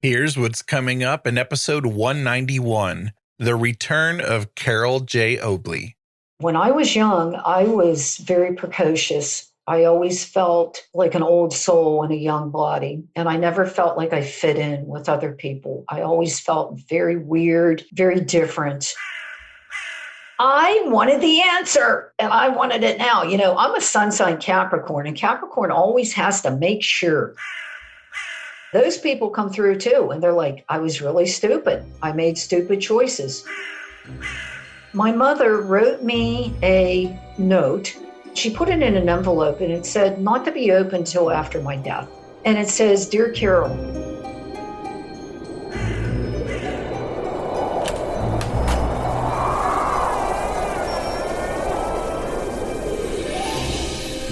Here's what's coming up in episode 191, The Return of Carole J. Obley. When I was young, I was very precocious. I always felt like an old soul in a young body, and I never felt like I fit in with other people. I always felt very weird, very different. I wanted the answer, and I wanted it now. You know, I'm a sun sign Capricorn, and Capricorn always has to make sure. Those people come through too, and they're like, I was really stupid. I made stupid choices. My mother wrote me a note. She put it in an envelope, and it said not to be opened till after my death. And it says, Dear Carole,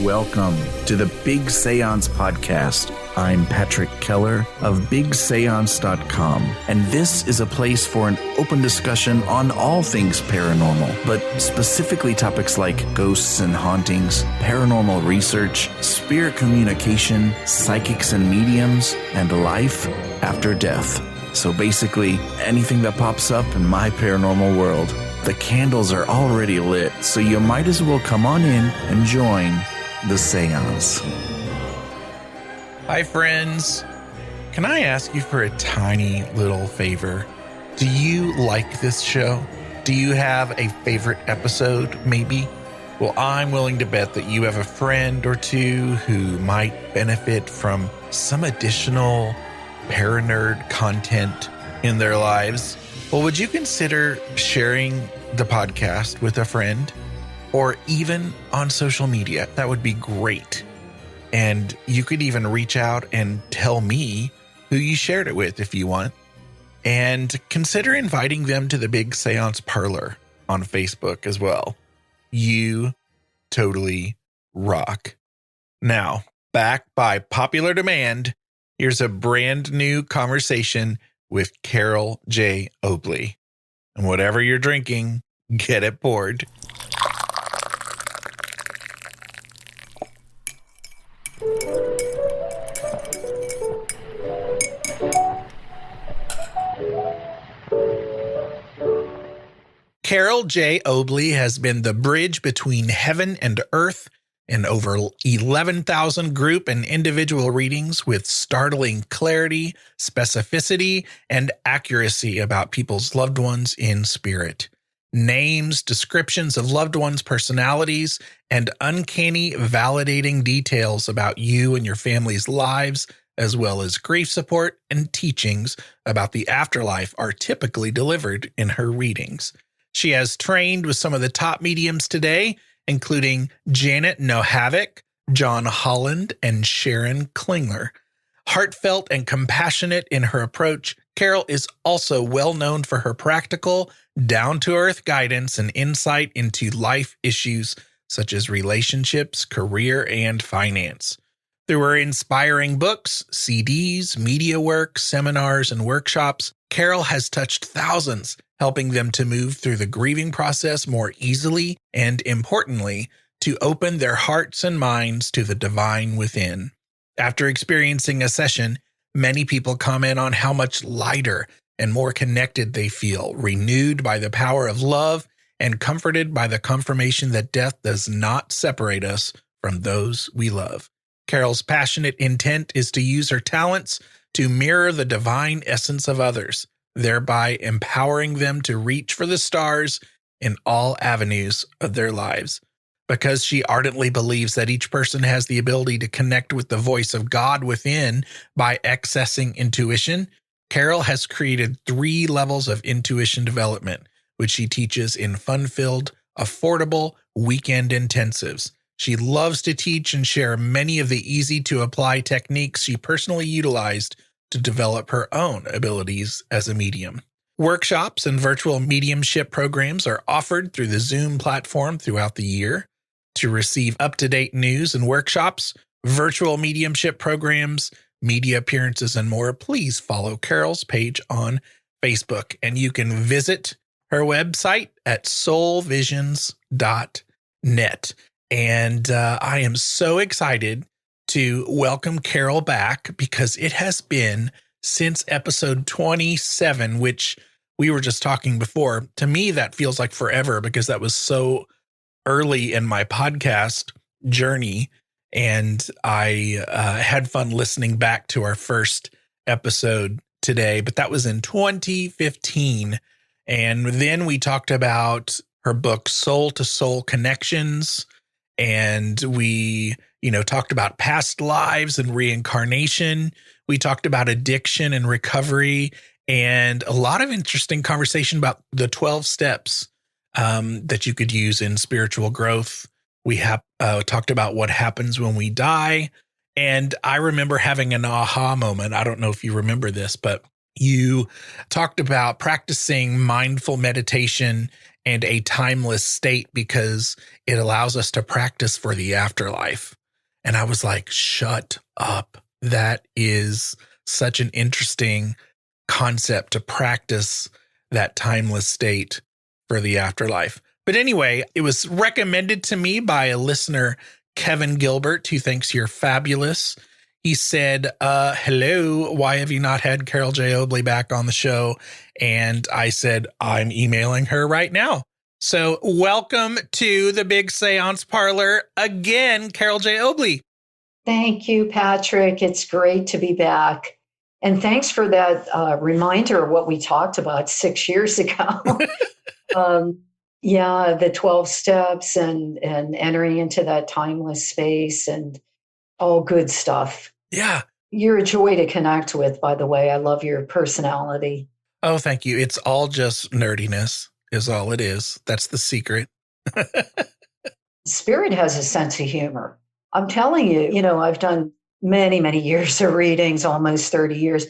welcome to the Big Seance podcast. I'm Patrick Keller of BigSeance.com, and this is a place for an open discussion on all things paranormal, but specifically topics like ghosts and hauntings, paranormal research, spirit communication, psychics and mediums, and life after death. So basically, anything that pops up in my paranormal world. The candles are already lit, so you might as well come on in and join the seance. Hi, friends. Can I ask you for a tiny little favor? Do you like this show? Do you have a favorite episode, maybe? Well, I'm willing to bet that you have a friend or two who might benefit from some additional Paranerd content in their lives. Well, would you consider sharing the podcast with a friend? Or even on social media? That would be great. And you could even reach out and tell me who you shared it with if you want. And consider inviting them to the Big Seance Parlor on Facebook as well. You totally rock. Now, back by popular demand, here's a brand new conversation with Carole J. Obley. And whatever you're drinking, get it poured. Carole J. Obley has been the bridge between heaven and earth in over 11,000 group and individual readings with startling clarity, specificity, and accuracy about people's loved ones in spirit. Names, descriptions of loved ones' personalities, and uncanny validating details about you and your family's lives, as well as grief support and teachings about the afterlife are typically delivered in her readings. She has trained with some of the top mediums today, including Janet Nohavik, John Holland, and Sharon Klingler. Heartfelt and compassionate in her approach, Carole is also well known for her practical, down-to-earth guidance and insight into life issues such as relationships, career, and finance. Through her inspiring books, CDs, media work, seminars, and workshops, Carole has touched thousands, helping them to move through the grieving process more easily and, importantly, to open their hearts and minds to the divine within. After experiencing a session, many people comment on how much lighter and more connected they feel, renewed by the power of love and comforted by the confirmation that death does not separate us from those we love. Carole's passionate intent is to use her talents to mirror the divine essence of others, thereby empowering them to reach for the stars in all avenues of their lives. Because she ardently believes that each person has the ability to connect with the voice of God within by accessing intuition, Carole has created 3 levels of intuition development, which she teaches in fun-filled, affordable weekend intensives. She loves to teach and share many of the easy-to-apply techniques she personally utilized to develop her own abilities as a medium. Workshops and virtual mediumship programs are offered through the Zoom platform throughout the year. To receive up-to-date news and workshops, virtual mediumship programs, media appearances, and more, please follow Carole's page on Facebook. And you can visit her website at soulvisions.net. And I am so excited to welcome Carole back because it has been since episode 27, which we were just talking before. To me, that feels like forever because that was so early in my podcast journey. And I had fun listening back to our first episode today, but that was in 2015. And then we talked about her book, Soul to Soul Connections. And we, talked about past lives and reincarnation. We talked about addiction and recovery, and a lot of interesting conversation about the 12 steps that you could use in spiritual growth. We have talked about what happens when we die. And I remember having an aha moment. I don't know if you remember this, but you talked about practicing mindful meditation and a timeless state because it allows us to practice for the afterlife. And I was like, shut up. That is such an interesting concept to practice that timeless state for the afterlife. But anyway, it was recommended to me by a listener, Kevin Gilbert, who thinks you're fabulous. He said, hello, why have you not had Carole J. Obley back on the show? And I said, I'm emailing her right now. So welcome to the Big Seance Parlor again, Carole J. Obley. Thank you, Patrick. It's great to be back. And thanks for that reminder of what we talked about 6 years ago. The 12 steps and entering into that timeless space and all good stuff. Yeah. You're a joy to connect with, by the way. I love your personality. Oh, thank you. It's all just nerdiness is all it is. That's the secret. Spirit has a sense of humor. I'm telling you, I've done many, many years of readings, almost 30 years.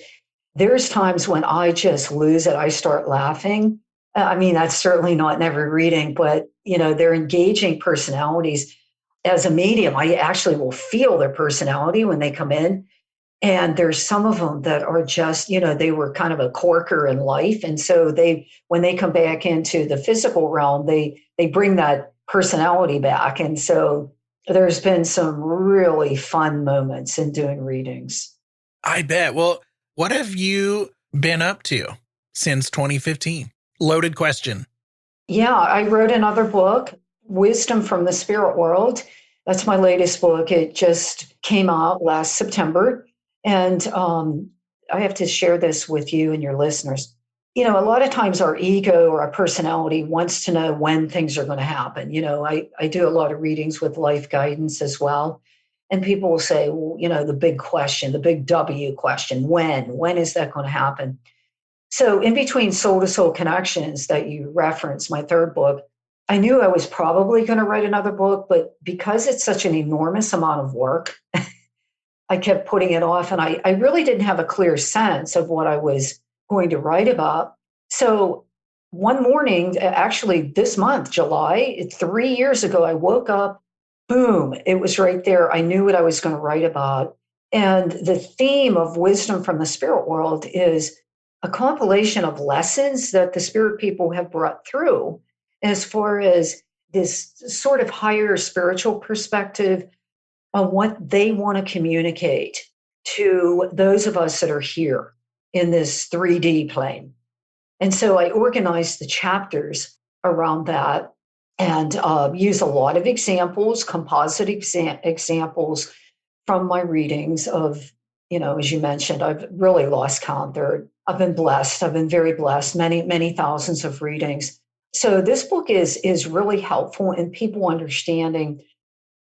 There's times when I just lose it. I start laughing. I mean, that's certainly not in every reading, but, they're engaging personalities. As a medium, I actually will feel their personality when they come in. And there's some of them that are just, they were kind of a corker in life. And so when they come back into the physical realm, they bring that personality back. And so there's been some really fun moments in doing readings. I bet. Well, what have you been up to since 2015? Loaded question. Yeah, I wrote another book, Wisdom from the Spirit World. That's my latest book. It just came out last September. And I have to share this with you and your listeners. A lot of times our ego or our personality wants to know when things are going to happen. I do a lot of readings with life guidance as well. And people will say, well, the big question, the big W question, when is that going to happen? So in between Soul to Soul Connections that you referenced, my third book, I knew I was probably going to write another book, but because it's such an enormous amount of work, I kept putting it off, and I really didn't have a clear sense of what I was going to write about. So one morning, actually this month, July, 3 years ago, I woke up, boom, it was right there. I knew what I was going to write about. And the theme of Wisdom from the Spirit World is a compilation of lessons that the spirit people have brought through as far as this sort of higher spiritual perspective on what they want to communicate to those of us that are here in this 3D plane. And so I organized the chapters around that and use a lot of examples, composite examples from my readings of, as you mentioned, I've really lost count there. I've been blessed. I've been very blessed, many, many thousands of readings. So this book is really helpful in people understanding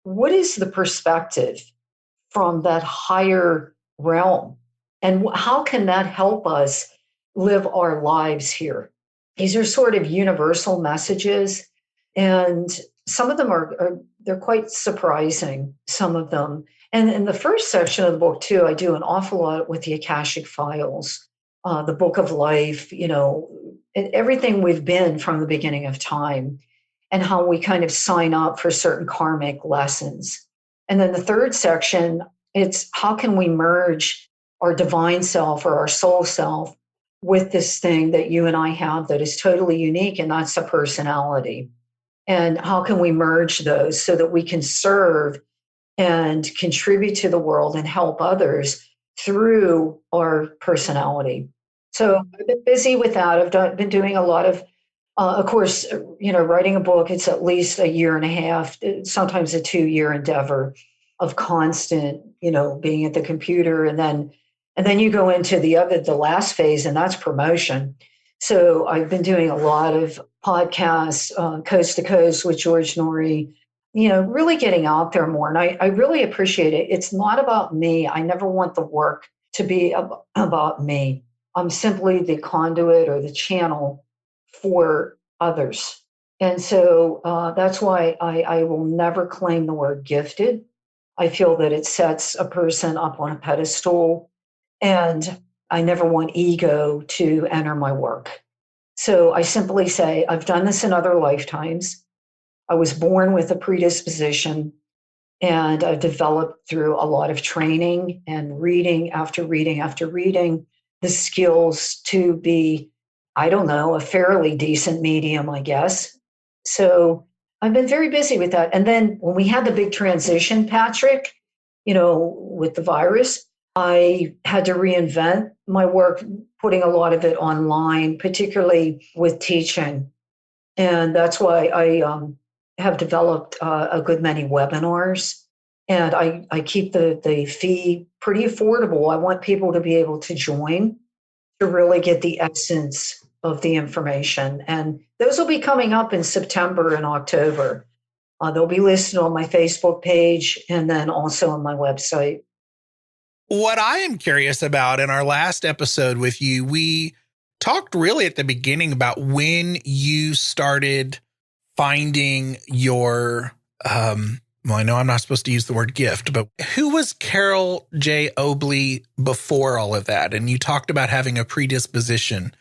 what is the perspective from that higher realm and how can that help us live our lives here. These are sort of universal messages, and some of them they're quite surprising, some of them. And in the first section of the book too, I do an awful lot with the Akashic files, the book of life, everything we've been from the beginning of time, and how we kind of sign up for certain karmic lessons. And then the third section, it's how can we merge our divine self or our soul self with this thing that you and I have that is totally unique, and that's a personality. And how can we merge those so that we can serve and contribute to the world and help others through our personality. So I've been busy with that. Been doing a lot of course, writing a book, it's at least a year and a half, sometimes a 2-year endeavor of constant, being at the computer. And then you go into the last phase, and that's promotion. So I've been doing a lot of podcasts, coast to coast with George Norrie, really getting out there more. And I really appreciate it. It's not about me. I never want the work to be about me. I'm simply the conduit or the channel for others. And so that's why I will never claim the word gifted. I feel that it sets a person up on a pedestal, and I never want ego to enter my work. So I simply say, I've done this in other lifetimes. I was born with a predisposition, and I've developed through a lot of training and reading after reading after reading the skills to be, I don't know, a fairly decent medium, I guess. So I've been very busy with that. And then when we had the big transition, Patrick, with the virus, I had to reinvent my work, putting a lot of it online, particularly with teaching. And that's why I have developed a good many webinars. And I keep the fee pretty affordable. I want people to be able to join to really get the essence of the information. And those will be coming up in September and October. They'll be listed on my Facebook page and then also on my website. What I am curious about, in our last episode with you, we talked really at the beginning about when you started finding your, well, I know I'm not supposed to use the word gift, but who was Carole J. Obley before all of that? And you talked about having a predisposition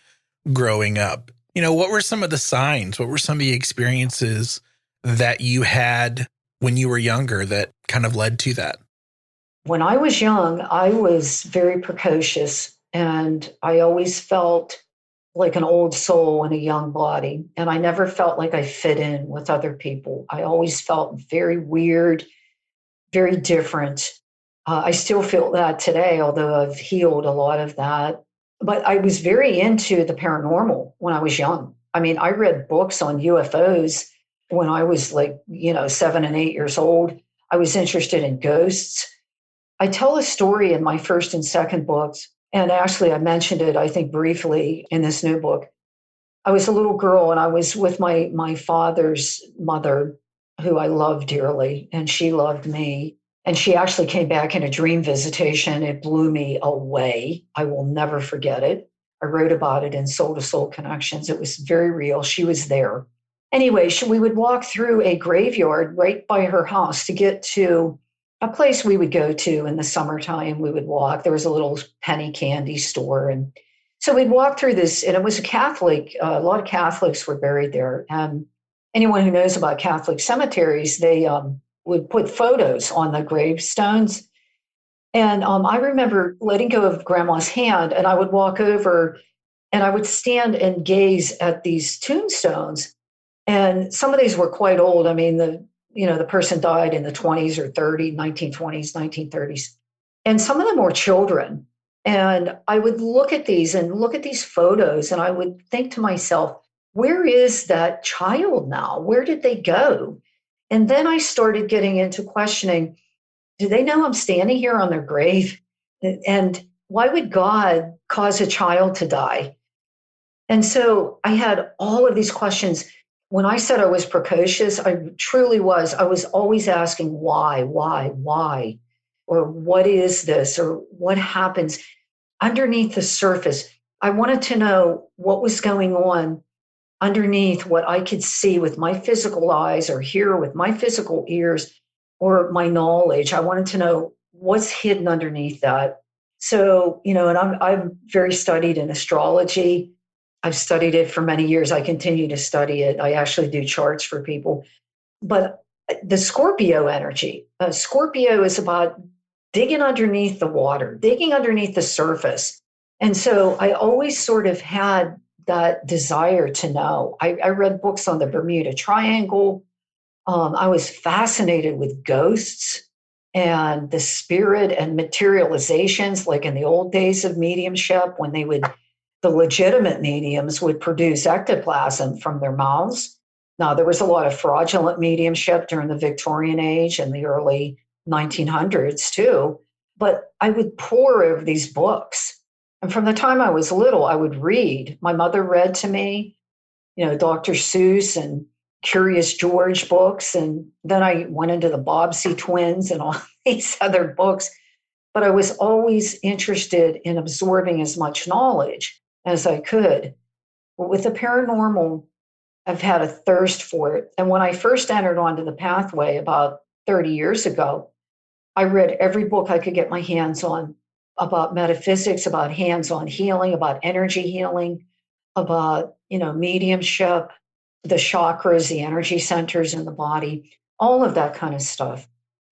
growing up. What were some of the signs? What were some of the experiences that you had when you were younger that kind of led to that? When I was young, I was very precocious, and I always felt like an old soul in a young body. And I never felt like I fit in with other people. I always felt very weird, very different. I still feel that today, although I've healed a lot of that. But I was very into the paranormal when I was young. I mean, I read books on UFOs when I was 7 and 8 years old. I was interested in ghosts. I tell a story in my first and second books. And actually, I mentioned it, I think, briefly in this new book. I was a little girl, and I was with my father's mother, who I loved dearly, and she loved me. And she actually came back in a dream visitation. It blew me away. I will never forget it. I wrote about it in Soul to Soul Connections. It was very real. She was there. Anyway, we would walk through a graveyard right by her house to get to a place we would go to in the summertime. We would walk. There was a little penny candy store. And so we'd walk through this, and it was a Catholic. A lot of Catholics were buried there. And anyone who knows about Catholic cemeteries, they would put photos on the gravestones. And I remember letting go of Grandma's hand, and I would walk over, and I would stand and gaze at these tombstones. And some of these were quite old. I mean, the person died in the 20s or 30s, 1920s, 1930s. And some of them were children. And I would look at these photos, and I would think to myself, where is that child now? Where did they go? And then I started getting into questioning, do they know I'm standing here on their grave? And why would God cause a child to die? And so I had all of these questions. When I said I was precocious, I truly was. I was always asking why, or what is this, or what happens underneath the surface. I wanted to know what was going on underneath what I could see with my physical eyes, or hear with my physical ears, or my knowledge. I wanted to know what's hidden underneath that. So, and I'm very studied in astrology. I've studied it for many years. I continue to study it. I actually do charts for people. But the Scorpio energy, Scorpio is about digging underneath the water, digging underneath the surface. And so I always sort of had that desire to know. I read books on the Bermuda Triangle. I was fascinated with ghosts. and the spirit and materializations, like in the old days of mediumship, when the legitimate mediums would produce ectoplasm from their mouths. Now, there was a lot of fraudulent mediumship during the Victorian age and the early 1900s too, but I would pore over these books. And from the time I was little, I would read. My mother read to me, Dr. Seuss and Curious George books. And then I went into the Bobbsey twins and all these other books. But I was always interested in absorbing as much knowledge as I could. But with the paranormal, I've had a thirst for it. And when I first entered onto the pathway about 30 years ago, I read every book I could get my hands on about metaphysics, about hands-on healing, about energy healing, about, mediumship, the chakras, the energy centers in the body, all of that kind of stuff.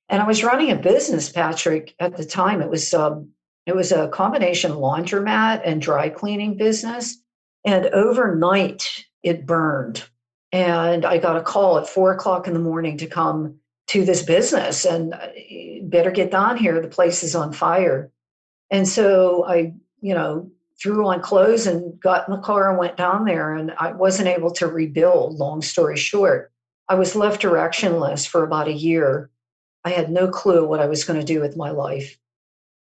And I was running a business, Patrick, at the time. It was a combination laundromat and dry cleaning business. And overnight, it burned. And I got a call at 4:00 in the morning to come to this business and better get down here. The place is on fire. And so I, threw on clothes and got in the car and went down there, and I wasn't able to rebuild. Long story short, I was left directionless for about a year. I had no clue what I was going to do with my life.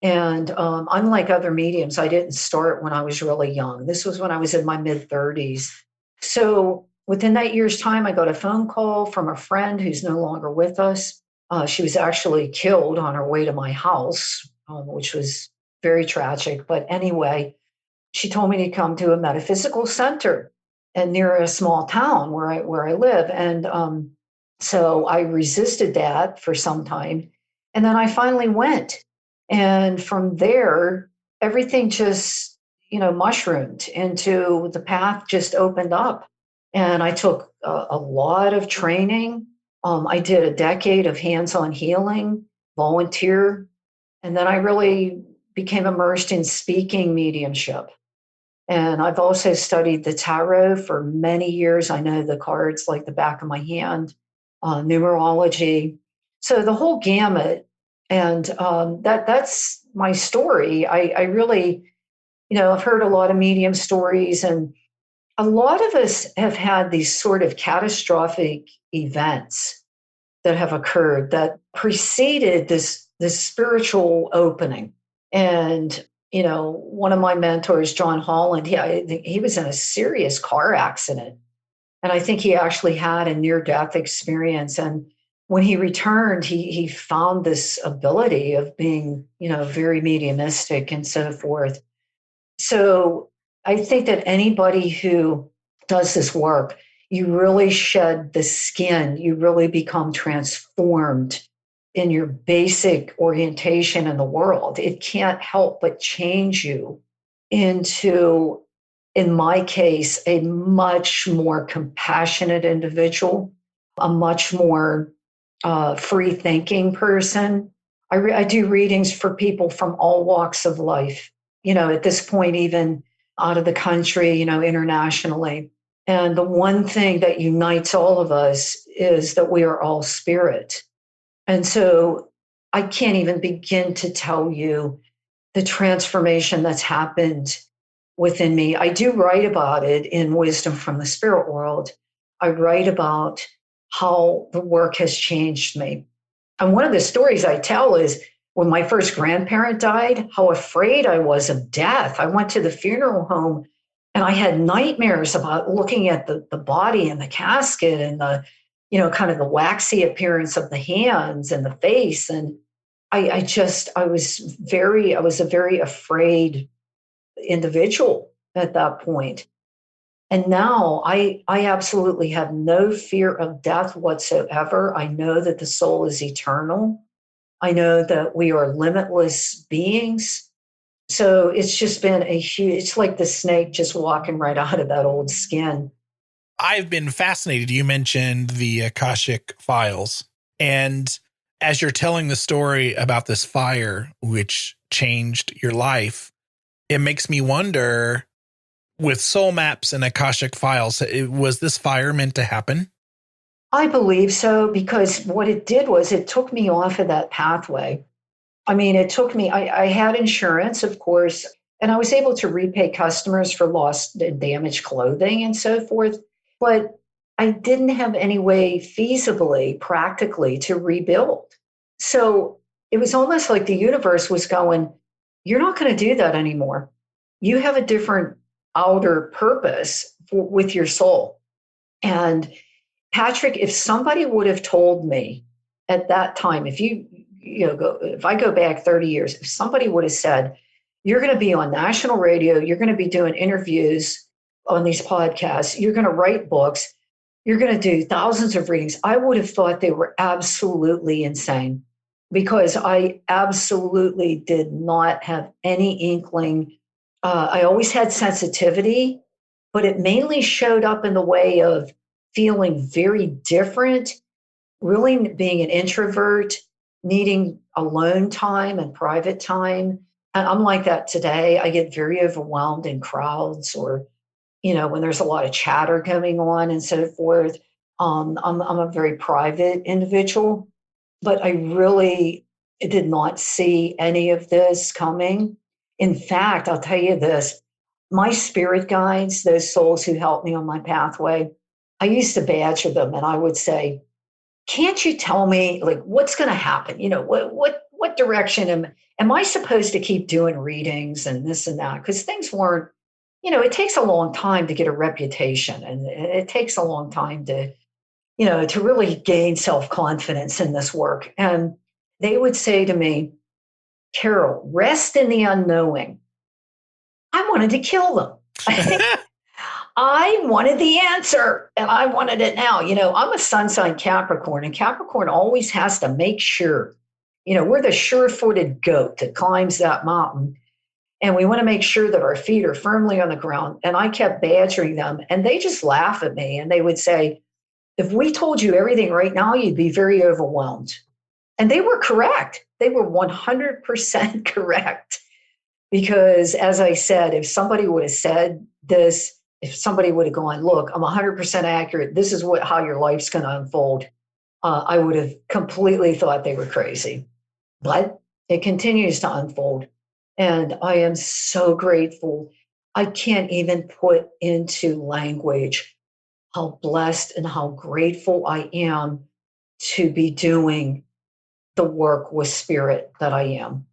And unlike other mediums, I didn't start when I was really young. This was when I was in my mid-30s. So within that year's time, I got a phone call from a friend who's no longer with us. She was actually killed on her way to my house, which was very tragic. But anyway, she told me to come to a metaphysical center and near a small town where I live. And so I resisted that for some time. And then I finally went. And from there, everything just, mushroomed into the path, just opened up. And I took a lot of training. I did a decade of hands-on healing, volunteer. And then I really became immersed in speaking mediumship. And I've also studied the tarot for many years. I know the cards like the back of my hand, numerology. So the whole gamut. And that's my story. I really, I've heard a lot of medium stories, and a lot of us have had these sort of catastrophic events that have occurred that preceded this spiritual opening. And one of my mentors, John Holland, he was in a serious car accident. And I think he actually had a near-death experience. And when he returned, he found this ability of being, very mediumistic and so forth. So I think that anybody who does this work, you really shed the skin, you really become transformed in your basic orientation in the world. It can't help but change you into, in my case, a much more compassionate individual, a much more free-thinking person. I do readings for people from all walks of life, at this point, even out of the country, internationally. And the one thing that unites all of us is that we are all spirit. And so I can't even begin to tell you the transformation that's happened within me. I do write about it in Wisdom from the Spirit World. I write about how the work has changed me. And one of the stories I tell is when my first grandparent died, how afraid I was of death. I went to the funeral home and I had nightmares about looking at the body and the casket and the kind of the waxy appearance of the hands and the face. And I was a very afraid individual at that point. And now I absolutely have no fear of death whatsoever. I know that the soul is eternal. I know that we are limitless beings. So it's just been it's like the snake just walking right out of that old skin. I've been fascinated. You mentioned the Akashic files. And as you're telling the story about this fire, which changed your life, it makes me wonder, with soul maps and Akashic files, was this fire meant to happen? I believe so, because what it did was it took me off of that pathway. I mean, it took me, I had insurance, of course, and I was able to repay customers for lost and damaged clothing and so forth. But I didn't have any way feasibly, practically to rebuild. So it was almost like the universe was going, you're not going to do that anymore. You have a different outer purpose with your soul. And Patrick, if somebody would have told me at that time, if I go back 30 years, if somebody would have said, you're going to be on national radio, you're going to be doing interviews on these podcasts, you're going to write books, you're going to do thousands of readings, I would have thought they were absolutely insane, because I absolutely did not have any inkling. I always had sensitivity, but it mainly showed up in the way of feeling very different, really being an introvert, needing alone time and private time. And I'm like that today. I get very overwhelmed in crowds, or, when there's a lot of chatter going on and so forth. I'm a very private individual, but I really did not see any of this coming. In fact, I'll tell you this, my spirit guides, those souls who helped me on my pathway, I used to badger them and I would say, can't you tell me, like, what's going to happen? What direction am I supposed to keep doing readings and this and that? Because things weren't, it takes a long time to get a reputation, and it takes a long time to really gain self-confidence in this work. And they would say to me, Carole, rest in the unknowing. I wanted to kill them. I wanted the answer, and I wanted it now. I'm a sun sign Capricorn, and Capricorn always has to make sure, we're the sure-footed goat that climbs that mountain, and we want to make sure that our feet are firmly on the ground. And I kept badgering them, and they just laugh at me, and they would say, if we told you everything right now, you'd be very overwhelmed. And they were correct. They were 100% correct. Because as I said, if somebody would have said this, if somebody would have gone, look, I'm 100% accurate, this is how your life's going to unfold, I would have completely thought they were crazy. But it continues to unfold. And I am so grateful. I can't even put into language how blessed and how grateful I am to be doing the work with spirit that I am.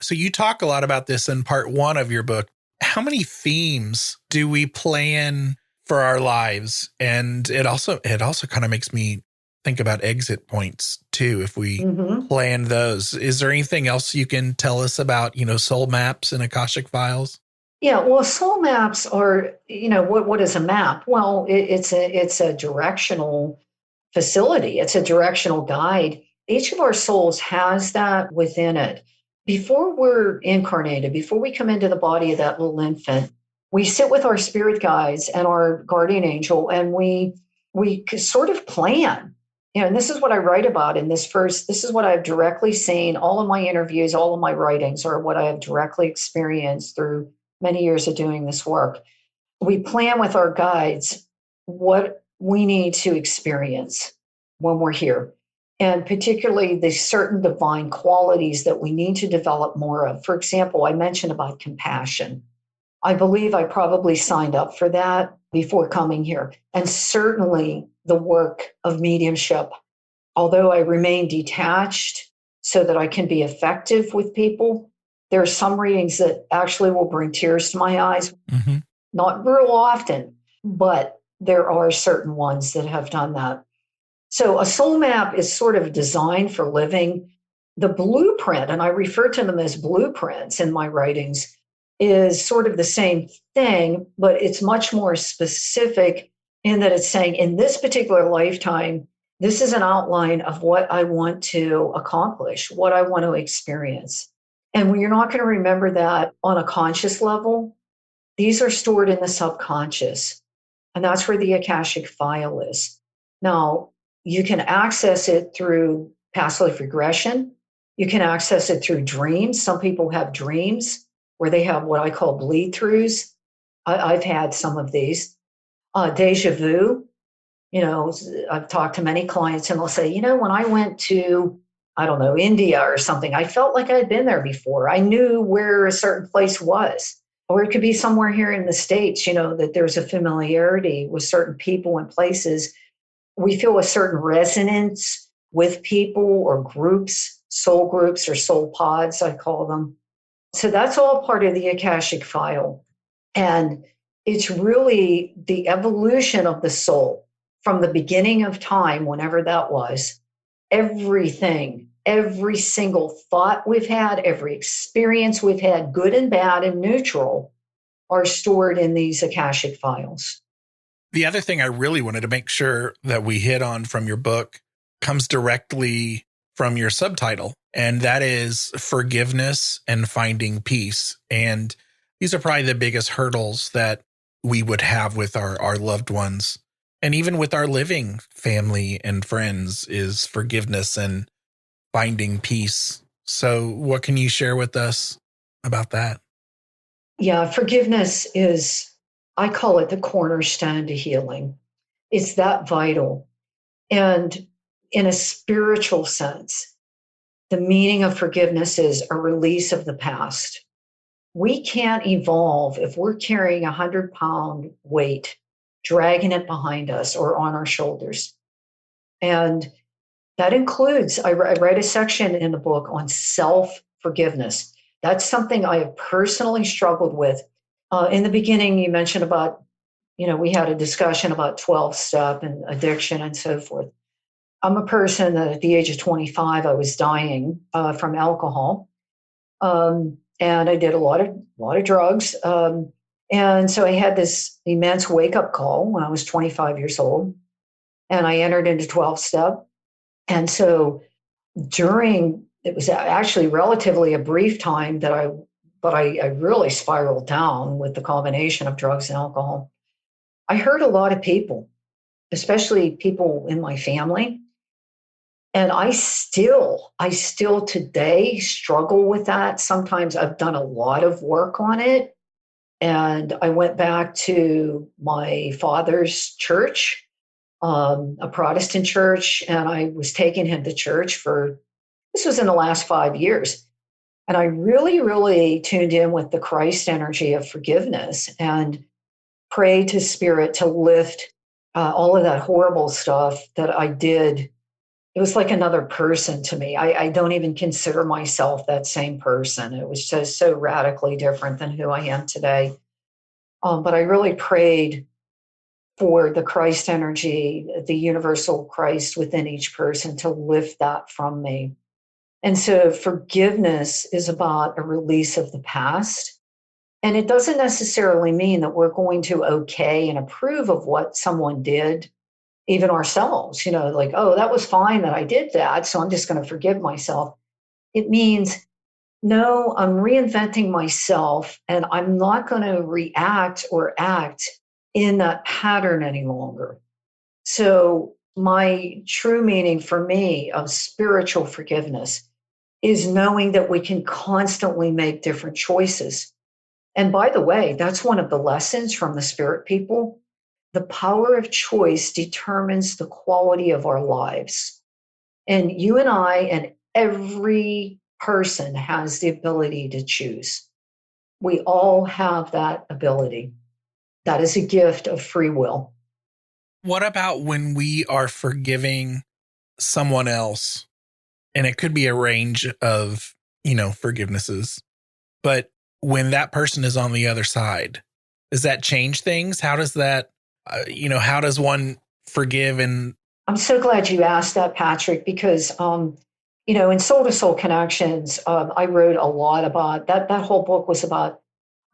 So you talk a lot about this in part 1 of your book. How many themes do we plan for our lives? And it also kind of makes me think about exit points too, if we plan those. Is there anything else you can tell us about, soul maps and Akashic files? Yeah, well, soul maps are, what is a map? Well, it's a directional facility. It's a directional guide. Each of our souls has that within it. Before we're incarnated, before we come into the body of that little infant, we sit with our spirit guides and our guardian angel, and we sort of plan. And this is what I write about in this is what I've directly seen. All of my interviews, all of my writings are what I have directly experienced through many years of doing this work. We plan with our guides what we need to experience when we're here, and particularly the certain divine qualities that we need to develop more of. For example, I mentioned about compassion. I believe I probably signed up for that before coming here. And certainly the work of mediumship, although I remain detached so that I can be effective with people, there are some readings that actually will bring tears to my eyes. Not real often, but there are certain ones that have done that. So a soul map is sort of designed for living. The blueprint, and I refer to them as blueprints in my writings, is sort of the same thing, but it's much more specific in that it's saying, in this particular lifetime, this is an outline of what I want to accomplish, what I want to experience. And you're not going to remember that on a conscious level. These are stored in the subconscious, and that's where the Akashic file is. Now, you can access it through past life regression. You can access it through dreams. Some people have dreams where they have what I call bleed throughs. I've had some of these. Deja vu. I've talked to many clients and they'll say, when I went to, I don't know, India or something, I felt like I'd been there before. I knew where a certain place was. Or it could be somewhere here in the States, that there's a familiarity with certain people and places. We feel a certain resonance with people or groups, soul groups or soul pods, I call them. So that's all part of the Akashic file. And it's really the evolution of the soul from the beginning of time, whenever that was. Everything, every single thought we've had, every experience we've had, good and bad and neutral, are stored in these Akashic files. The other thing I really wanted to make sure that we hit on from your book comes directly from your subtitle, and that is forgiveness and finding peace. And these are probably the biggest hurdles that we would have with our loved ones, and even with our living family and friends, is forgiveness and finding peace. So what can you share with us about that? Yeah, forgiveness is, I call it the cornerstone to healing. It's that vital. And in a spiritual sense, the meaning of forgiveness is a release of the past. We can't evolve if we're carrying 100-pound weight, dragging it behind us or on our shoulders. And that includes, I write a section in the book on self-forgiveness. That's something I have personally struggled with. In the beginning, you mentioned about, we had a discussion about 12-step and addiction and so forth. I'm a person that at the age of 25, I was dying from alcohol. And I did a lot of drugs. And so I had this immense wake-up call when I was 25 years old. And I entered into 12-step. And so it was actually relatively a brief time but I really spiraled down with the combination of drugs and alcohol. I hurt a lot of people, especially people in my family. And I still today struggle with that. Sometimes I've done a lot of work on it. And I went back to my father's church, a Protestant church, and I was taking him to church this was in the last 5 years. And I really, really tuned in with the Christ energy of forgiveness and prayed to Spirit to lift all of that horrible stuff that I did. It was like another person to me. I don't even consider myself that same person. It was just so radically different than who I am today. But I really prayed for the Christ energy, the universal Christ within each person, to lift that from me. And so forgiveness is about a release of the past. And it doesn't necessarily mean that we're going to okay and approve of what someone did, even ourselves, like, oh, that was fine that I did that, so I'm just going to forgive myself. It means, no, I'm reinventing myself and I'm not going to react or act in that pattern any longer. So my true meaning for me of spiritual forgiveness is knowing that we can constantly make different choices. And by the way, that's one of the lessons from the spirit people. The power of choice determines the quality of our lives. And you and I and every person has the ability to choose. We all have that ability. That is a gift of free will. What about when we are forgiving someone else? And it could be a range of, forgivenesses. But when that person is on the other side, does that change things? How does that, how does one forgive? And I'm so glad you asked that, Patrick, because, in Soul to Soul Connections, I wrote a lot about that. That whole book was about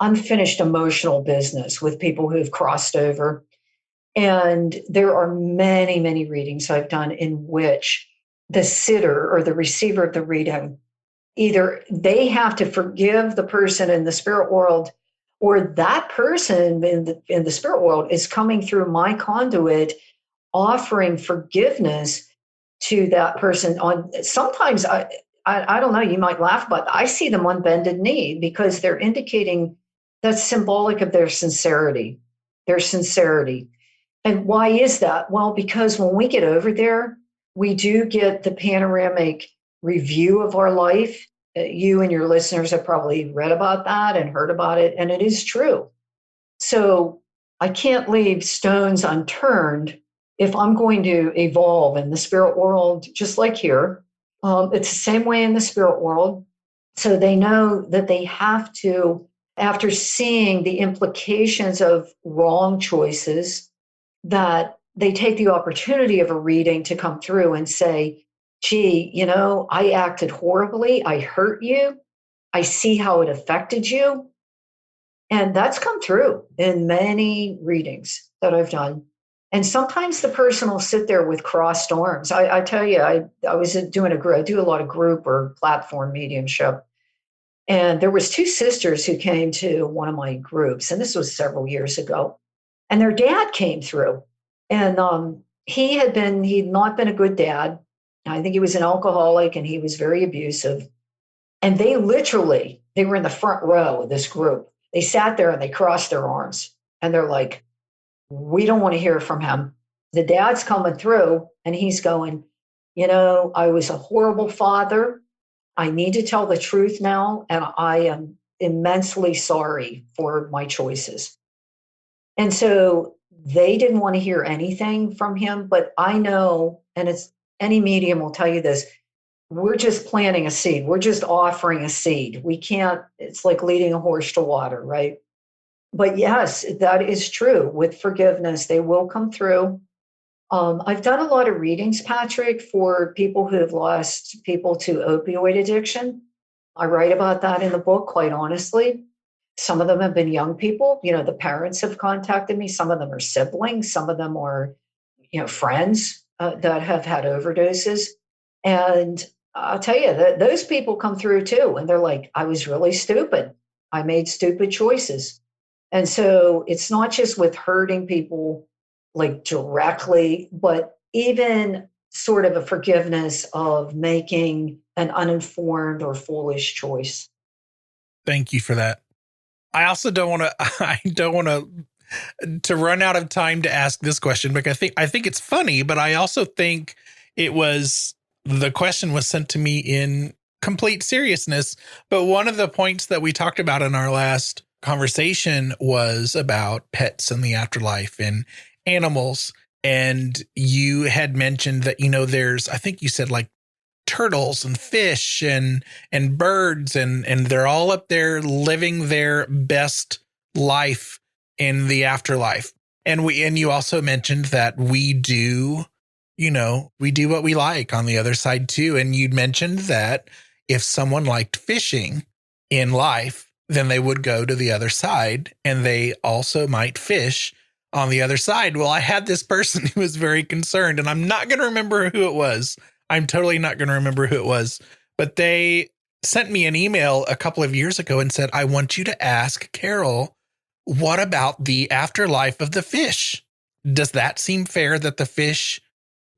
unfinished emotional business with people who've crossed over. And there are many, many readings I've done in which the sitter or the receiver of the reading, either they have to forgive the person in the spirit world, or that person in the spirit world is coming through my conduit, offering forgiveness to that person. Sometimes I don't know, you might laugh, but I see them on bended knee because they're indicating that's symbolic of their sincerity. And why is that? Well, because when we get over there, we do get the panoramic review of our life. You and your listeners have probably read about that and heard about it, and it is true. So I can't leave stones unturned if I'm going to evolve in the spirit world, just like here. It's the same way in the spirit world. So they know that they have to, after seeing the implications of wrong choices, that they take the opportunity of a reading to come through and say, gee, I acted horribly. I hurt you. I see how it affected you. And that's come through in many readings that I've done. And sometimes the person will sit there with crossed arms. I tell you, I was doing I do a lot of group or platform mediumship. And there was two sisters who came to one of my groups, and this was several years ago. And their dad came through. And he'd not been a good dad. I think he was an alcoholic and he was very abusive. And they were in the front row of this group. They sat there and they crossed their arms and they're like, we don't want to hear from him. The dad's coming through and he's going, I was a horrible father. I need to tell the truth now. And I am immensely sorry for my choices. And so they didn't want to hear anything from him. But I know, and any medium will tell you this, we're just planting a seed. We're just offering a seed. We can't, it's like leading a horse to water, right? But yes, that is true. With forgiveness, they will come through. I've done a lot of readings, Patrick, for people who have lost people to opioid addiction. I write about that in the book, quite honestly. Some of them have been young people. The parents have contacted me. Some of them are siblings. Some of them are, friends that have had overdoses. And I'll tell you that those people come through too. And they're like, I was really stupid. I made stupid choices. And so it's not just with hurting people like directly, but even sort of a forgiveness of making an uninformed or foolish choice. Thank you for that. I also don't want to run out of time to ask this question, because I think it's funny, but I also think the question was sent to me in complete seriousness. But one of the points that we talked about in our last conversation was about pets and the afterlife and animals. And you had mentioned that, there's, I think you said like turtles and fish and birds and they're all up there living their best life in the afterlife. And you also mentioned that we do what we like on the other side too. And you'd mentioned that if someone liked fishing in life, then they would go to the other side and they also might fish on the other side. Well, I had this person who was very concerned, and I'm not going to remember who it was. I'm totally not going to remember who it was, but they sent me an email a couple of years ago and said, I want you to ask Carole, what about the afterlife of the fish? Does that seem fair that the fish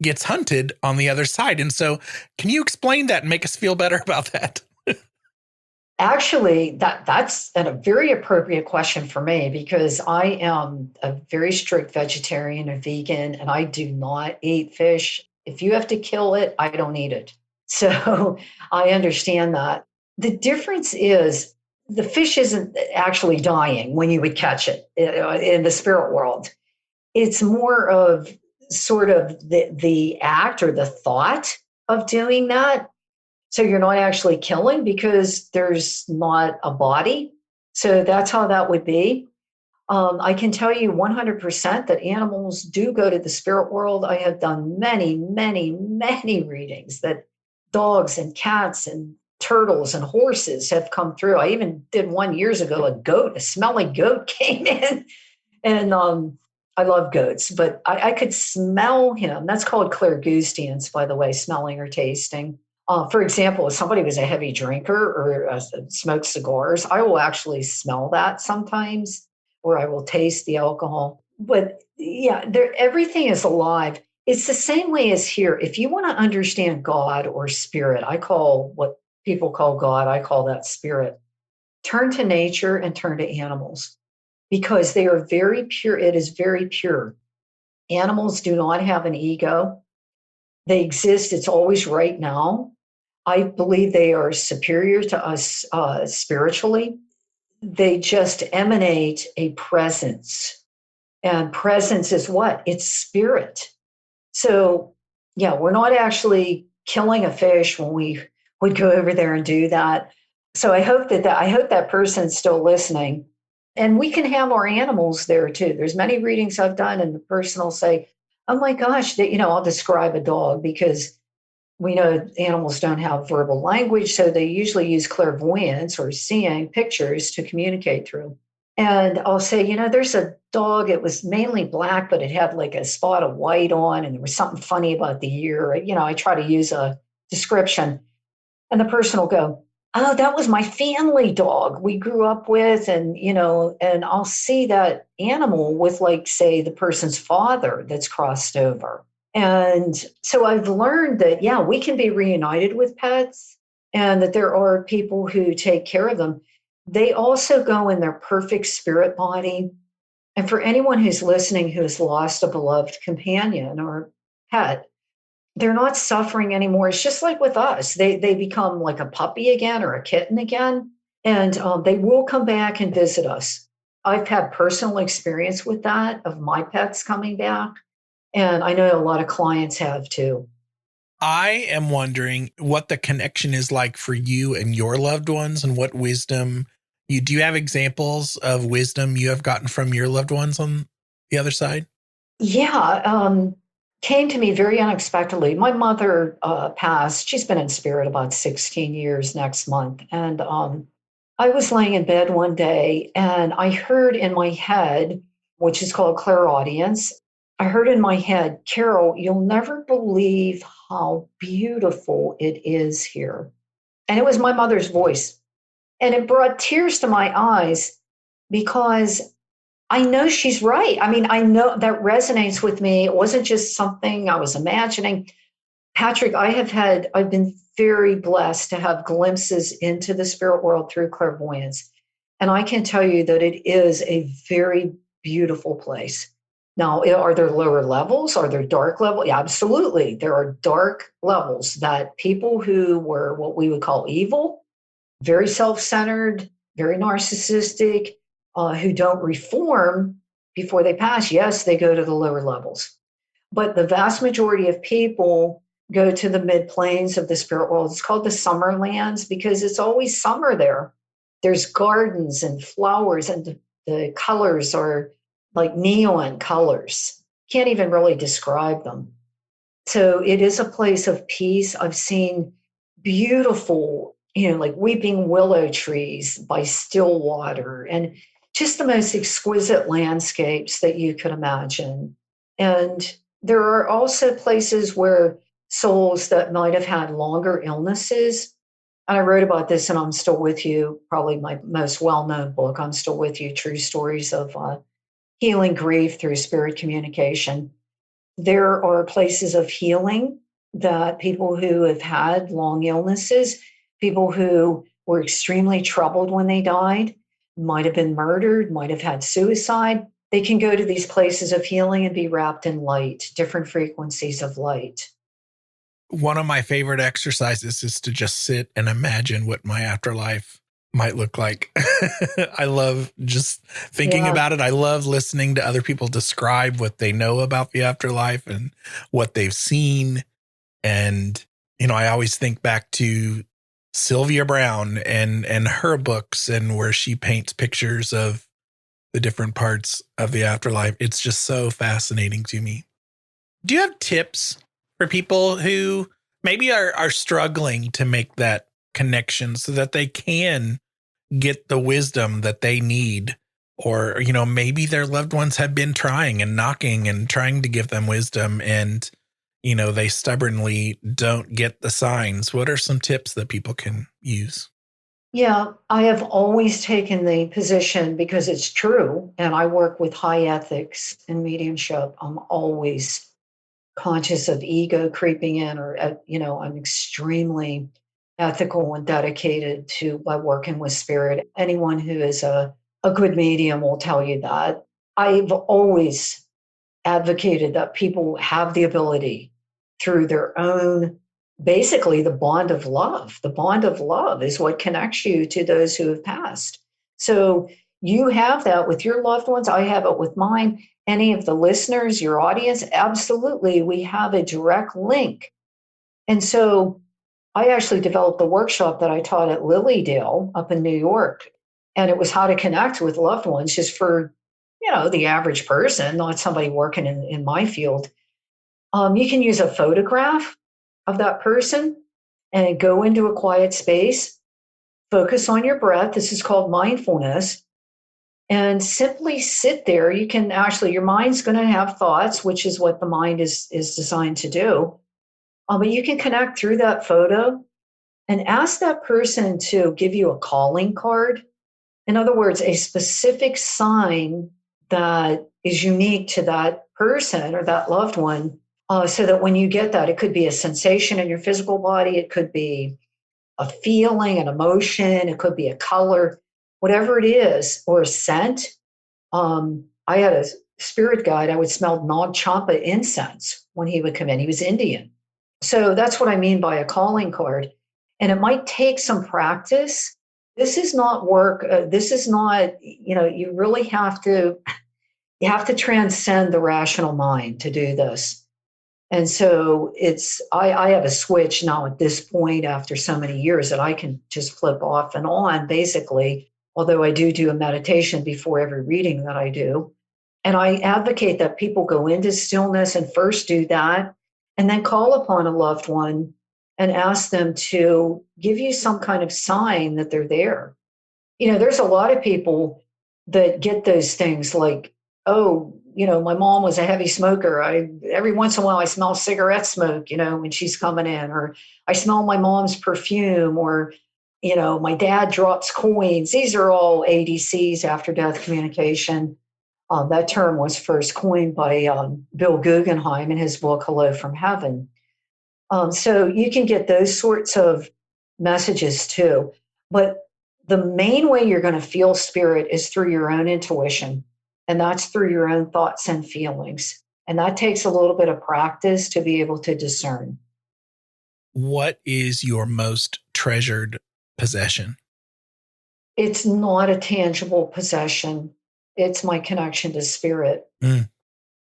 gets hunted on the other side? And so can you explain that and make us feel better about that? Actually, that's a very appropriate question for me, because I am a very strict vegetarian and vegan, and I do not eat fish. If you have to kill it, I don't eat it. So I understand that. The difference is the fish isn't actually dying when you would catch it in the spirit world. It's more of sort of the act or the thought of doing that. So you're not actually killing because there's not a body. So that's how that would be. I can tell you 100% that animals do go to the spirit world. I have done many, many, many readings that dogs and cats and turtles and horses have come through. I even did one years ago, a smelly goat came in. And I love goats, but I could smell him. That's called clairgoustiance, by the way, smelling or tasting. For example, if somebody was a heavy drinker or smoked cigars, I will actually smell that sometimes, or I will taste the alcohol. But yeah, everything is alive. It's the same way as here. If you want to understand God or spirit, I call what people call God, I call that spirit. Turn to nature and turn to animals, because they are very pure. It is very pure. Animals do not have an ego. They exist. It's always right now. I believe they are superior to us spiritually. They just emanate a presence. And presence is what? It's spirit. So, yeah, we're not actually killing a fish when we would go over there and do that. So I hope that person's still listening. And we can have our animals there too. There's many readings I've done, and the person will say, "Oh my gosh," I'll describe a dog because we know animals don't have verbal language, so they usually use clairvoyance or seeing pictures to communicate through. And I'll say, there's a dog, it was mainly black, but it had like a spot of white on, and there was something funny about the ear. I try to use a description, and the person will go, "Oh, that was my family dog we grew up with." And I'll see that animal with, like, say, the person's father that's crossed over. And so I've learned that, yeah, we can be reunited with pets and that there are people who take care of them. They also go in their perfect spirit body. And for anyone who's listening who has lost a beloved companion or pet, they're not suffering anymore. It's just like with us. They become like a puppy again or a kitten again, and they will come back and visit us. I've had personal experience with that of my pets coming back, and I know a lot of clients have too. I am wondering what the connection is like for you and your loved ones, and what wisdom you do. You have examples of wisdom you have gotten from your loved ones on the other side? Yeah, came to me very unexpectedly. My mother passed. She's been in spirit about 16 years next month. And I was laying in bed one day and I heard in my head, which is called clairaudience, I heard in my head, "Carole, you'll never believe how beautiful it is here." And it was my mother's voice. And it brought tears to my eyes because I know she's right. I mean, I know that resonates with me. It wasn't just something I was imagining. Patrick, I've been very blessed to have glimpses into the spirit world through clairvoyance. And I can tell you that it is a very beautiful place. Now, are there lower levels? Are there dark levels? Yeah, absolutely. There are dark levels that people who were what we would call evil, very self centered, very narcissistic, who don't reform before they pass, yes, they go to the lower levels. But the vast majority of people go to the mid planes of the spirit world. It's called the summerlands because it's always summer there. There's gardens and flowers, and the colors are like neon colors. Can't even really describe them. So it is a place of peace. I've seen beautiful, like weeping willow trees by still water and just the most exquisite landscapes that you could imagine. And there are also places where souls that might have had longer illnesses, and I wrote about this in I'm Still With You, probably my most well known book, I'm Still With You, True Stories of Healing Grief Through Spirit Communication. There are places of healing that people who have had long illnesses, people who were extremely troubled when they died, might have been murdered, might have had suicide. They can go to these places of healing and be wrapped in light, different frequencies of light. One of my favorite exercises is to just sit and imagine what my afterlife might look like. I love just thinking about it. I love listening to other people describe what they know about the afterlife and what they've seen. And, I always think back to Sylvia Brown and her books, and where she paints pictures of the different parts of the afterlife. It's just so fascinating to me. Do you have tips for people who maybe are struggling to make that connection so that they can get the wisdom that they need? Or, maybe their loved ones have been trying and knocking and trying to give them wisdom, and, they stubbornly don't get the signs. What are some tips that people can use? Yeah, I have always taken the position, because it's true, and I work with high ethics and mediumship. I'm always conscious of ego creeping in, or, I'm extremely ethical and dedicated to by working with spirit. Anyone who is a good medium will tell you that. I've always advocated that people have the ability through their own, basically the bond of love. The bond of love is what connects you to those who have passed. So you have that with your loved ones. I have it with mine. Any of the listeners, your audience, absolutely, we have a direct link. And so I actually developed a workshop that I taught at Lilydale up in New York. And it was how to connect with loved ones just for, the average person, not somebody working in my field. You can use a photograph of that person and go into a quiet space, focus on your breath. This is called mindfulness. And simply sit there. You can actually, your mind's going to have thoughts, which is what the mind is designed to do. But you can connect through that photo and ask that person to give you a calling card. In other words, a specific sign that is unique to that person or that loved one, so that when you get that, it could be a sensation in your physical body, it could be a feeling, an emotion, it could be a color, whatever it is, or a scent. I had a spirit guide, I would smell Nag Champa incense when he would come in. He was Indian. So that's what I mean by a calling card. And it might take some practice. This is not work. This is not, you really have to transcend the rational mind to do this. And so I have a switch now at this point after so many years that I can just flip off and on, basically, although I do a meditation before every reading that I do. And I advocate that people go into stillness and first do that, and then call upon a loved one and ask them to give you some kind of sign that they're there. There's a lot of people that get those things like, oh, my mom was a heavy smoker. Every once in a while I smell cigarette smoke, when she's coming in, or I smell my mom's perfume, or, my dad drops coins. These are all ADCs, after death communication. That term was first coined by Bill Guggenheim in his book, Hello from Heaven. So you can get those sorts of messages too. But the main way you're going to feel spirit is through your own intuition. And that's through your own thoughts and feelings. And that takes a little bit of practice to be able to discern. What is your most treasured possession? It's not a tangible possession. It's my connection to spirit. And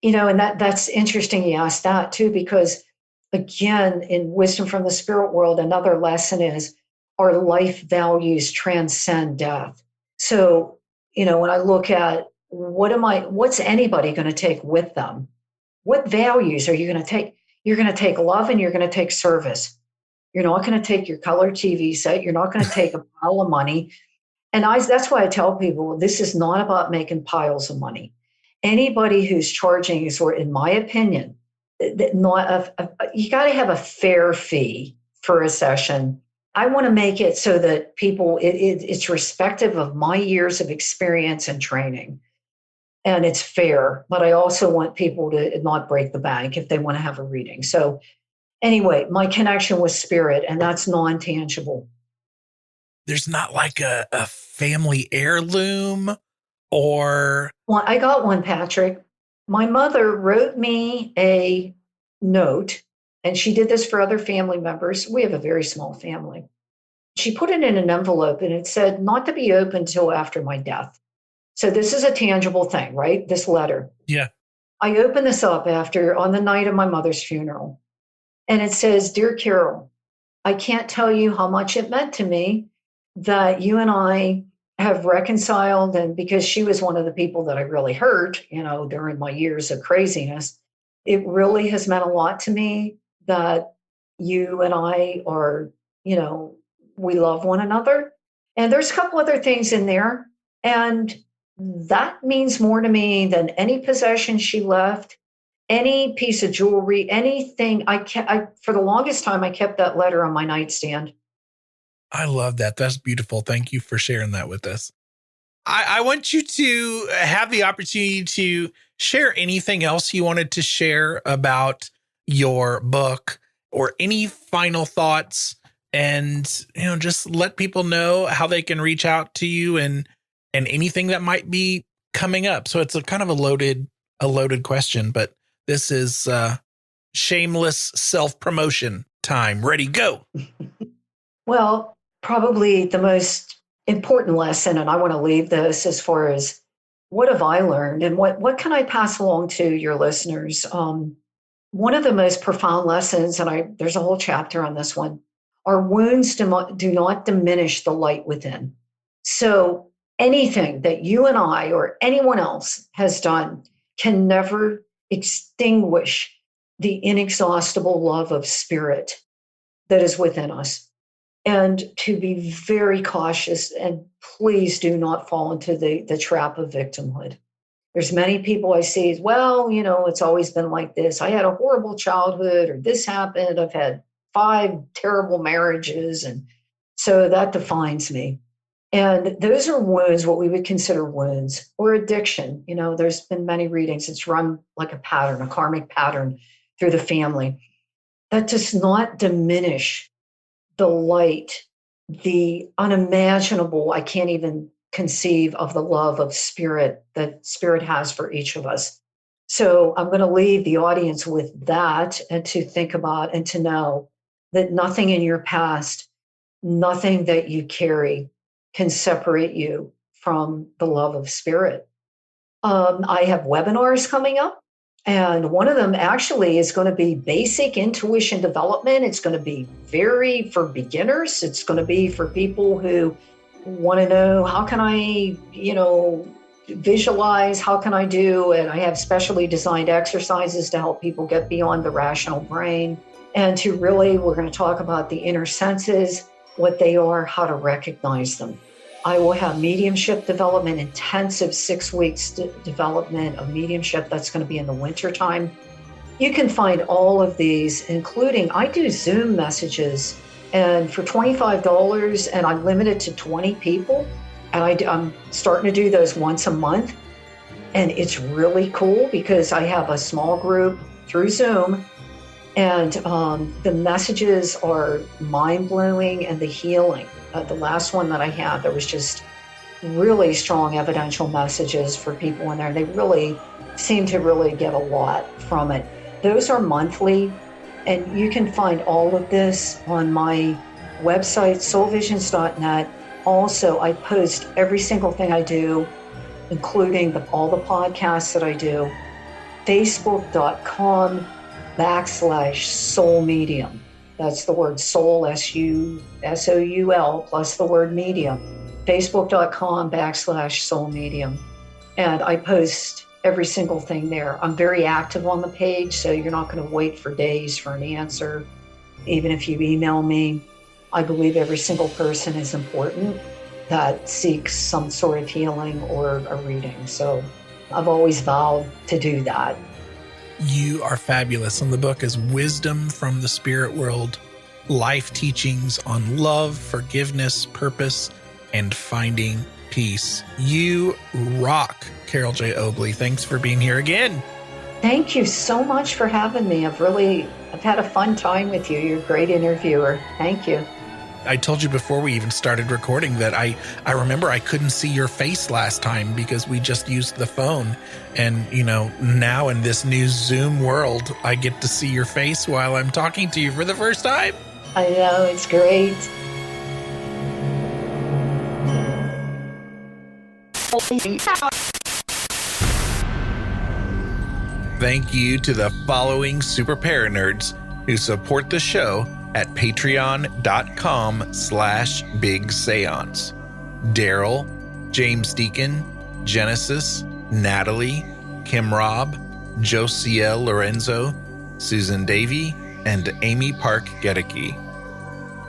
that's interesting you asked that too, because again, in Wisdom from the Spirit World, another lesson is our life values transcend death. So, when I look at what's anybody going to take with them? What values are you going to take? You're going to take love and you're going to take service. You're not going to take your color TV set. You're not going to take a pile of money. And that's why I tell people, this is not about making piles of money. Anybody who's charging is, or in my opinion, you got to have a fair fee for a session. I want to make it so that people, it's respective of my years of experience and training. And it's fair, but I also want people to not break the bank if they want to have a reading. So anyway, my connection with spirit, and that's non-tangible. There's not like a family heirloom or... Well, I got one, Patrick. My mother wrote me a note, and she did this for other family members. We have a very small family. She put it in an envelope, and it said not to be opened till after my death. So this is a tangible thing, right? This letter. Yeah. I opened this up on the night of my mother's funeral. And it says, Dear Carole, I can't tell you how much it meant to me that you and I have reconciled. And because she was one of the people that I really hurt, during my years of craziness, it really has meant a lot to me that you and I are, we love one another. And there's a couple other things in there. And that means more to me than any possession she left, any piece of jewelry, anything. For the longest time, I kept that letter on my nightstand. I love that. That's beautiful. Thank you for sharing that with us. I want you to have the opportunity to share anything else you wanted to share about your book, or any final thoughts, and, just let people know how they can reach out to you and anything that might be coming up. So it's a kind of a loaded a loaded question, but this is shameless self-promotion time. Ready, go. Well, probably the most important lesson, and I want to leave this as far as what have I learned and what can I pass along to your listeners? One of the most profound lessons, and there's a whole chapter on this one, our wounds do not diminish the light within. So anything that you and I or anyone else has done can never extinguish the inexhaustible love of spirit that is within us. And to be very cautious, and please do not fall into the trap of victimhood. There's many people I see, well, it's always been like this. I had a horrible childhood, or this happened. I've had 5 terrible marriages. And so that defines me. And those are wounds, what we would consider wounds, or addiction. There's been many readings. It's run like a pattern, a karmic pattern through the family. That does not diminish the light, the unimaginable, I can't even conceive of the love of spirit that spirit has for each of us. So I'm going to leave the audience with that, and to think about and to know that nothing in your past, nothing that you carry can separate you from the love of spirit. I have webinars coming up, and one of them actually is going to be basic intuition development. It's going to be very for beginners. It's going to be for people who want to know, how can I, visualize, how can I do, and I have specially designed exercises to help people get beyond the rational brain. And we're going to talk about the inner senses, what they are, how to recognize them. I will have mediumship development, intensive 6 weeks development of mediumship. That's going to be in the wintertime. You can find all of these, including I do Zoom messages, and for $25, and I'm limited to 20 people. And I'm starting to do those once a month. And it's really cool because I have a small group through Zoom, and the messages are mind-blowing, and the healing. The last one that I had, there was just really strong evidential messages for people in there. They really seem to really get a lot from it. Those are monthly, and you can find all of this on my website, soulvisions.net. Also, I post every single thing I do, including all the podcasts that I do. Facebook.com/soul medium. That's the word soul, SOUL, plus the word medium. Facebook.com/soul medium. And I post every single thing there. I'm very active on the page, so you're not going to wait for days for an answer. Even if you email me, I believe every single person is important that seeks some sort of healing or a reading. So I've always vowed to do that. You are fabulous. And the book is Wisdom from the Spirit World, life teachings on love, forgiveness, purpose, and finding peace. You rock, Carole J. Obley. Thanks for being here again. Thank you so much for having me. I've had a fun time with you. You're a great interviewer. Thank you. I told you before we even started recording that I remember I couldn't see your face last time because we just used the phone. And, now in this new Zoom world, I get to see your face while I'm talking to you for the first time. I know, it's great. Thank you to the following super paranerds who support the show at patreon.com/Big Seance. Daryl, James Deacon, Genesis, Natalie, Kim Robb, Josiel Lorenzo, Susan Davey, and Amy Park Gedicke.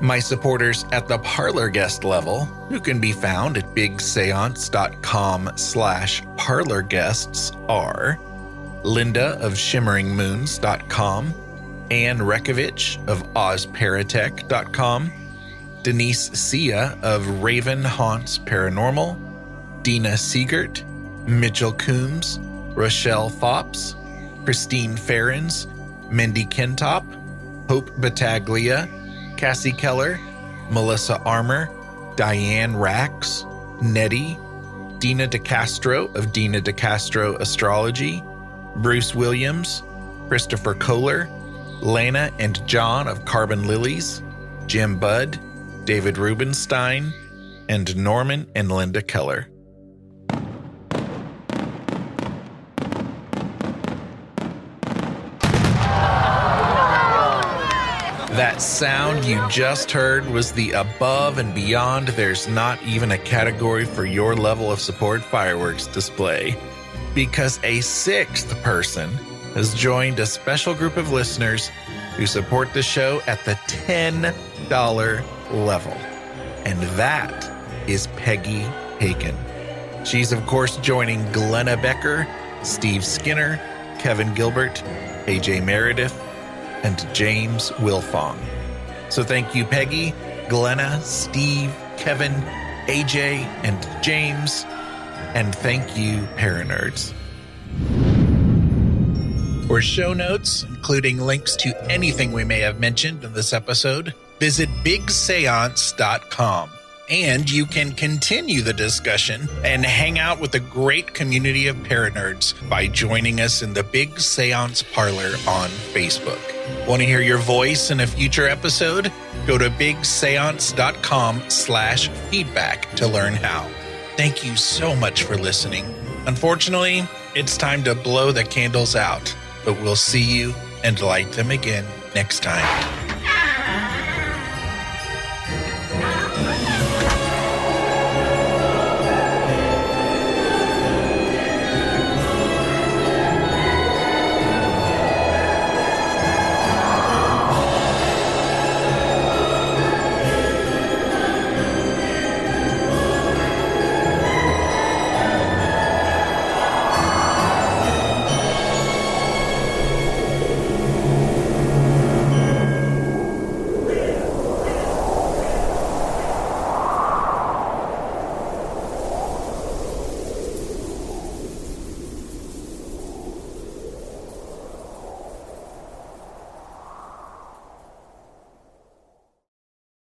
My supporters at the Parlor guest level, who can be found at bigseance.com/Parlor guests, are Linda of shimmeringmoons.com, Anne Rekovich of ozparatech.com, Denise Sia of Raven Haunts Paranormal, Dina Siegert, Mitchell Coombs, Rochelle Fops, Christine Ferrens, Mindy Kentop, Hope Battaglia, Cassie Keller, Melissa Armour, Diane Rax, Nettie, Dina DeCastro of Dina DeCastro Astrology, Bruce Williams, Christopher Kohler, Lena and John of Carbon Lilies, Jim Budd, David Rubenstein, and Norman and Linda Keller. That sound you just heard was the above and beyond there's not even a category for your level of support fireworks display, because a sixth person has joined a special group of listeners who support the show at the $10 level. And that is Peggy Haken. She's, of course, joining Glenna Becker, Steve Skinner, Kevin Gilbert, AJ Meredith, and James Wilfong. So thank you, Peggy, Glenna, Steve, Kevin, AJ, and James. And thank you, Paranerds. For show notes, including links to anything we may have mentioned in this episode, visit bigseance.com. And you can continue the discussion and hang out with a great community of Paranerds by joining us in the Big Seance Parlor on Facebook. Want to hear your voice in a future episode? Go to bigseance.com/feedback to learn how. Thank you so much for listening. Unfortunately, it's time to blow the candles out, but we'll see you and light them again next time.